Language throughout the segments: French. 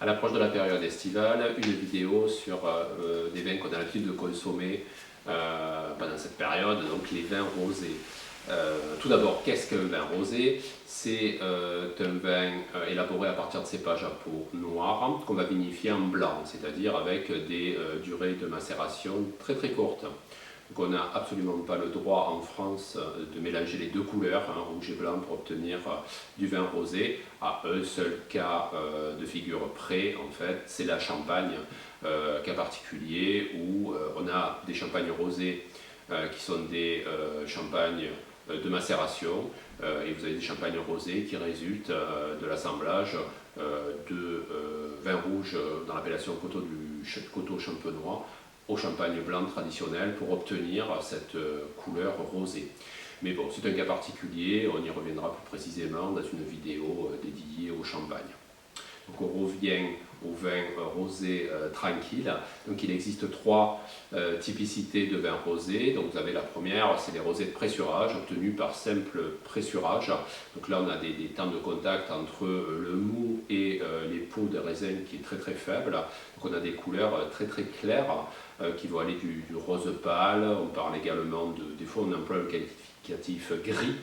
à l'approche de la période estivale, une vidéo sur des vins qu'on a l'habitude de consommer pendant cette période, donc les vins rosés. Tout d'abord, qu'est-ce qu'un vin rosé? C'est un vin élaboré à partir de cépages à peau noire qu'on va vinifier en blanc, c'est-à-dire avec des durées de macération très très courtes. Donc on n'a absolument pas le droit en France de mélanger les deux couleurs, rouge et blanc, pour obtenir du vin rosé, à un seul cas de figure près, en fait, c'est la Champagne, cas particulier où on a des champagnes rosés qui sont des champagnes de macération, et vous avez des champagnes rosés qui résultent de l'assemblage de vin rouge dans l'appellation coteaux champenois au champagne blanc traditionnel pour obtenir cette couleur rosée. Mais bon, c'est un cas particulier, on y reviendra plus précisément dans une vidéo dédiée au champagne. Donc on revient au vin rosé tranquille. Donc il existe trois typicités de vin rosé. Donc vous avez la première, c'est les rosés de pressurage, obtenus par simple pressurage. Donc là on a des temps de contact entre le mou et les peaux de raisin qui est très très faible. Donc on a des couleurs très très claires qui vont aller du rose pâle. On parle également des fois on emploie le qualificatif gris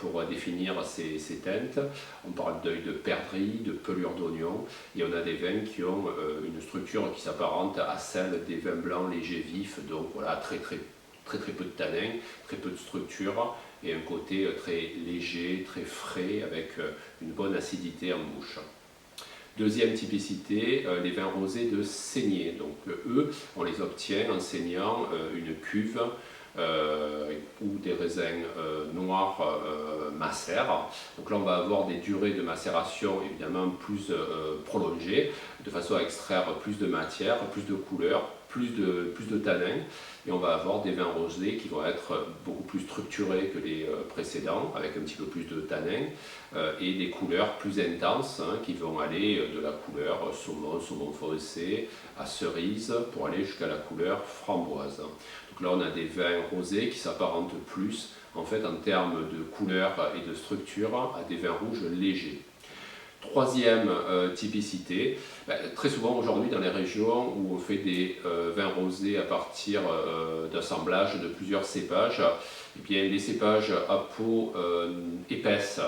pour définir ces teintes. On parle d'œil de perdrix, de pelure d'oignon, et on a des vins qui ont une structure qui s'apparente à celle des vins blancs légers vifs, donc voilà, très peu de tanins, très peu de structure, et un côté très léger, très frais, avec une bonne acidité en bouche. Deuxième typicité, les vins rosés de saignée. Donc eux, on les obtient en saignant une cuve ou des raisins noirs macèrent. Donc là on va avoir des durées de macération évidemment plus prolongées, de façon à extraire plus de matière, plus de couleurs, plus de tanins, et on va avoir des vins rosés qui vont être beaucoup plus structurés que les précédents, avec un petit peu plus de tanins, et des couleurs plus intenses qui vont aller de la couleur saumon foncé à cerise pour aller jusqu'à la couleur framboise. Donc là on a des vins rosés qui s'apparentent plus en fait en termes de couleur et de structure à des vins rouges légers. Troisième typicité, très souvent aujourd'hui dans les régions où on fait des vins rosés à partir d'assemblage de plusieurs cépages, eh bien, les cépages à peau épaisse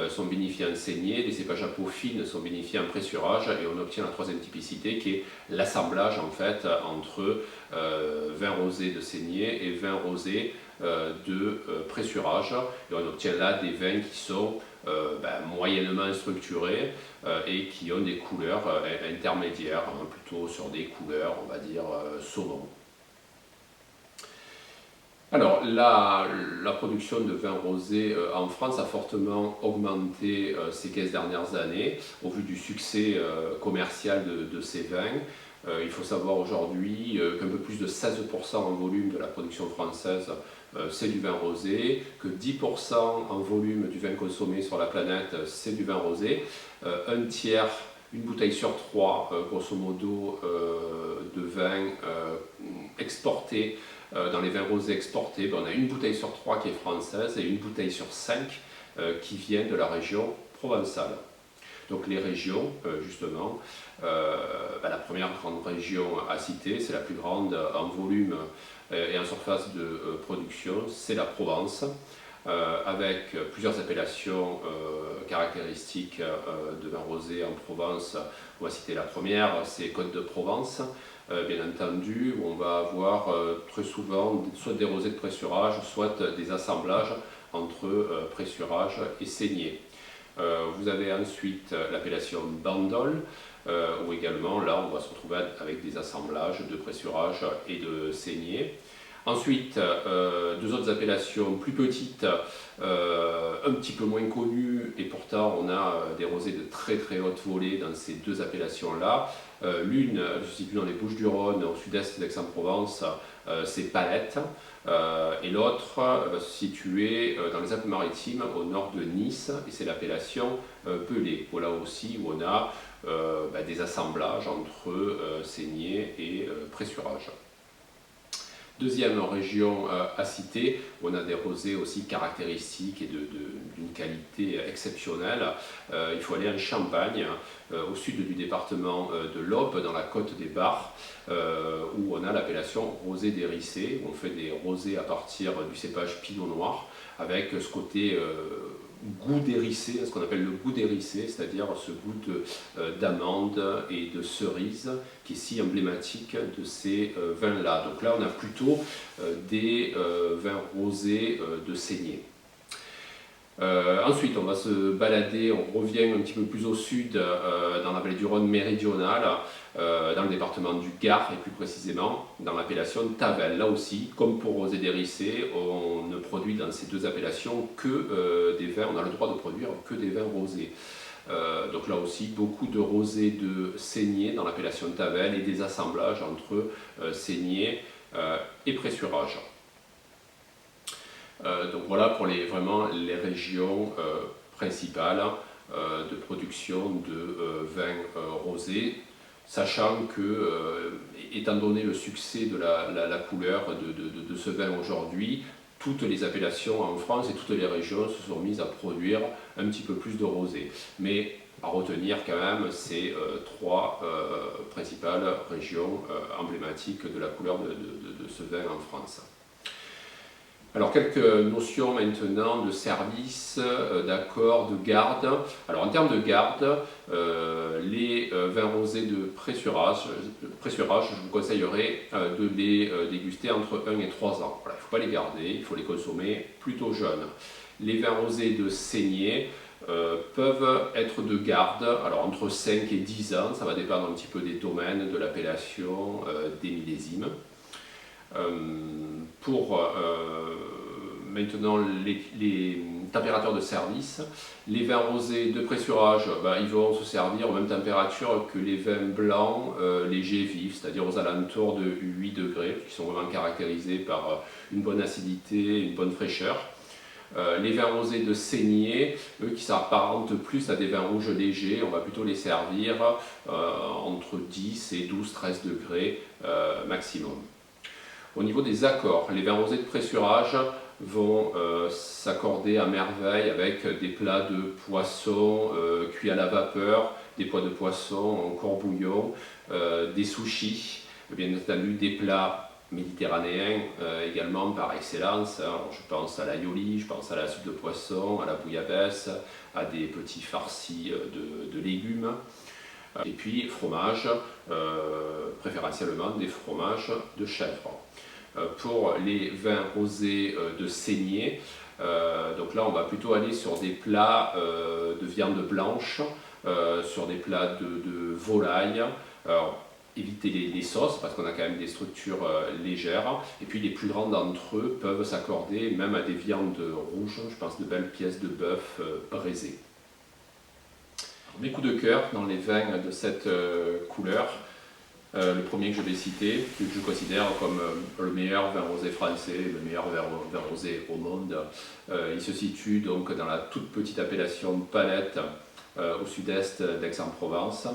sont vinifiés en saignée, les cépages à peau fine sont vinifiés en pressurage, et on obtient la troisième typicité qui est l'assemblage en fait entre vin rosé de saignée et vin rosé de pressurage, et on obtient là des vins qui sont moyennement structurés et qui ont des couleurs intermédiaires, plutôt sur des couleurs, on va dire, saumon. Alors, la production de vin rosé en France a fortement augmenté ces 15 dernières années au vu du succès commercial de ces vins. Il faut savoir aujourd'hui qu'un peu plus de 16% en volume de la production française c'est du vin rosé, que 10% en volume du vin consommé sur la planète c'est du vin rosé, un tiers, une bouteille sur trois, grosso modo, de vin exporté. Dans les vins rosés exportés, on a une bouteille sur trois qui est française et une bouteille sur cinq qui vient de la région provençale. Donc les régions, justement, la première grande région à citer, c'est la plus grande en volume et en surface de production, c'est la Provence, avec plusieurs appellations caractéristiques de vin rosé en Provence. On va citer la première, c'est Côte de Provence, bien entendu, où on va avoir très souvent soit des rosés de pressurage, soit des assemblages entre pressurage et saignée. Vous avez ensuite l'appellation Bandol, où également là on va se retrouver avec des assemblages de pressurage et de saignée. Ensuite, deux autres appellations plus petites, un petit peu moins connues, et pourtant on a des rosés de très très haute volée dans ces deux appellations-là. L'une se situe dans les Bouches-du-Rhône, au sud-est d'Aix-en-Provence, c'est Palette, et l'autre va se situer dans les Alpes-Maritimes, au nord de Nice, et c'est l'appellation Pelé. Voilà aussi où on a des assemblages entre saignée et pressurage. Deuxième région à citer, on a des rosés aussi caractéristiques et d'une qualité exceptionnelle. Il faut aller en Champagne, au sud du département de l'Aube, dans la côte des Bars, où on a l'appellation rosé d'Hérissé. On fait des rosés à partir du cépage Pinot Noir, avec ce côté goût d'hérissé, ce qu'on appelle le goût d'hérissé, c'est-à-dire ce goût d'amande et de cerise qui est si emblématique de ces vins-là. Donc là, on a plutôt des vins rosés de saignée. Ensuite, on va se balader, on revient un petit peu plus au sud, dans la vallée du Rhône méridionale, dans le département du Gard, et plus précisément dans l'appellation Tavel. Là aussi, comme pour rosé d'Hérissé, on ne produit dans ces deux appellations que des vins, on a le droit de produire que des vins rosés. Donc là aussi, beaucoup de rosés de saignée dans l'appellation Tavel et des assemblages entre saignée et pressurage. Donc voilà pour vraiment les régions principales de production de vins rosés, sachant que, étant donné le succès de la couleur de ce vin aujourd'hui, toutes les appellations en France et toutes les régions se sont mises à produire un petit peu plus de rosé. Mais à retenir quand même ces trois principales régions emblématiques de la couleur de ce vin en France. Alors quelques notions maintenant de service, d'accord, de garde. Alors en termes de garde, les vins rosés de pressurage, je vous conseillerais de les déguster entre 1 et 3 ans. Voilà, il ne faut pas les garder, il faut les consommer plutôt jeunes. Les vins rosés de saignée peuvent être de garde, alors entre 5 et 10 ans, ça va dépendre un petit peu des domaines, de l'appellation, des millésimes. Pour maintenant les températures de service, les vins rosés de pressurage, ils vont se servir aux mêmes températures que les vins blancs légers vifs, c'est-à-dire aux alentours de 8 degrés, qui sont vraiment caractérisés par une bonne acidité, une bonne fraîcheur. Les vins rosés de saignée, eux qui s'apparentent plus à des vins rouges légers, on va plutôt les servir entre 10 et 12-13 degrés maximum. Au niveau des accords, les vins rosés de pressurage vont s'accorder à merveille avec des plats de poisson cuits à la vapeur, des pois de poisson en court-bouillon, des sushis, bien entendu des plats méditerranéens également par excellence. Alors, je pense à l'aïoli, je pense à la soupe de poisson, à la bouillabaisse, à des petits farcis de légumes. Et puis fromage, préférentiellement des fromages de chèvre. Pour les vins rosés de saignée, donc là on va plutôt aller sur des plats de viande blanche, sur des plats de volaille. Alors, éviter les sauces parce qu'on a quand même des structures légères, et puis les plus grands d'entre eux peuvent s'accorder même à des viandes rouges, je pense de belles pièces de bœuf braisées. Mes coups de cœur dans les vins de cette couleur, le premier que je vais citer, que je considère comme le meilleur vin rosé français, le meilleur vin rosé au monde, il se situe donc dans la toute petite appellation Palette au sud-est d'Aix-en-Provence.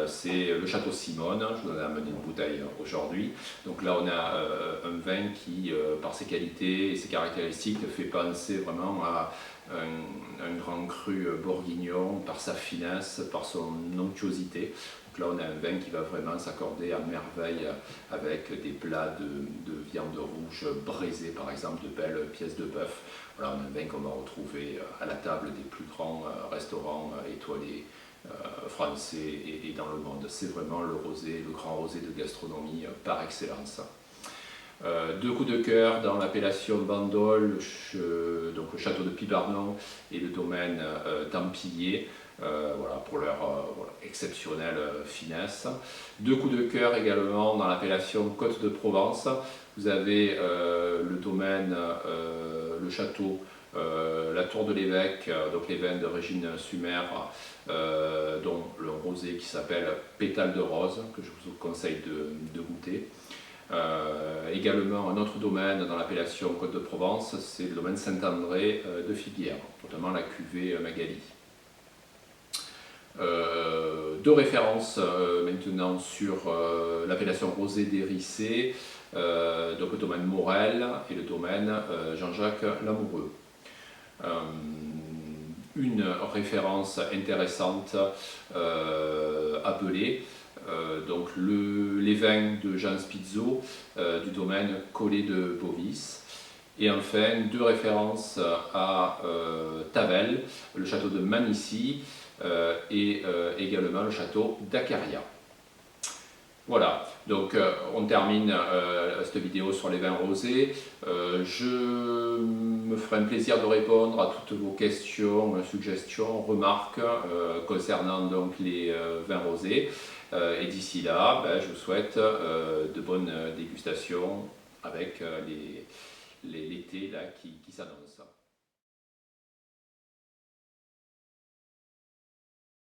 C'est le Château Simone, je vous en ai amené une bouteille aujourd'hui. Donc là on a un vin qui, par ses qualités et ses caractéristiques, fait penser vraiment à un grand cru bourguignon, par sa finesse, par son onctuosité. Donc là on a un vin qui va vraiment s'accorder à merveille avec des plats de viande rouge braisée, par exemple, de belles pièces de bœuf. Voilà, on a un vin qu'on va retrouver à la table des plus grands restaurants étoilés français et dans le monde. C'est vraiment le grand rosé de gastronomie par excellence. Deux coups de cœur dans l'appellation Bandol, donc le château de Pibarnon et le domaine Templier, voilà, pour leur exceptionnelle finesse. Deux coups de cœur également dans l'appellation Côte de Provence. Vous avez le domaine, le château, la tour de l'évêque, donc les vins de Régine Sumer, dont le rosé qui s'appelle Pétale de rose, que je vous conseille de goûter. Également un autre domaine dans l'appellation Côte de Provence, c'est le domaine Saint-André de Figuières, notamment la cuvée Magali. Deux références maintenant sur l'appellation rosé d'Hérissé, donc le domaine Morel et le domaine Jean-Jacques Lamoureux. Une référence intéressante appelée donc les vins de Jean Spizzo du domaine Collet de Bovis. Et enfin, deux références à Tavel, le château de Manicy et également le château d'Acaria. Voilà, donc on termine cette vidéo sur les vins rosés. Je me ferai un plaisir de répondre à toutes vos questions, suggestions, remarques concernant donc les vins rosés. Et d'ici là, je vous souhaite de bonnes dégustations avec l'été qui s'annonce.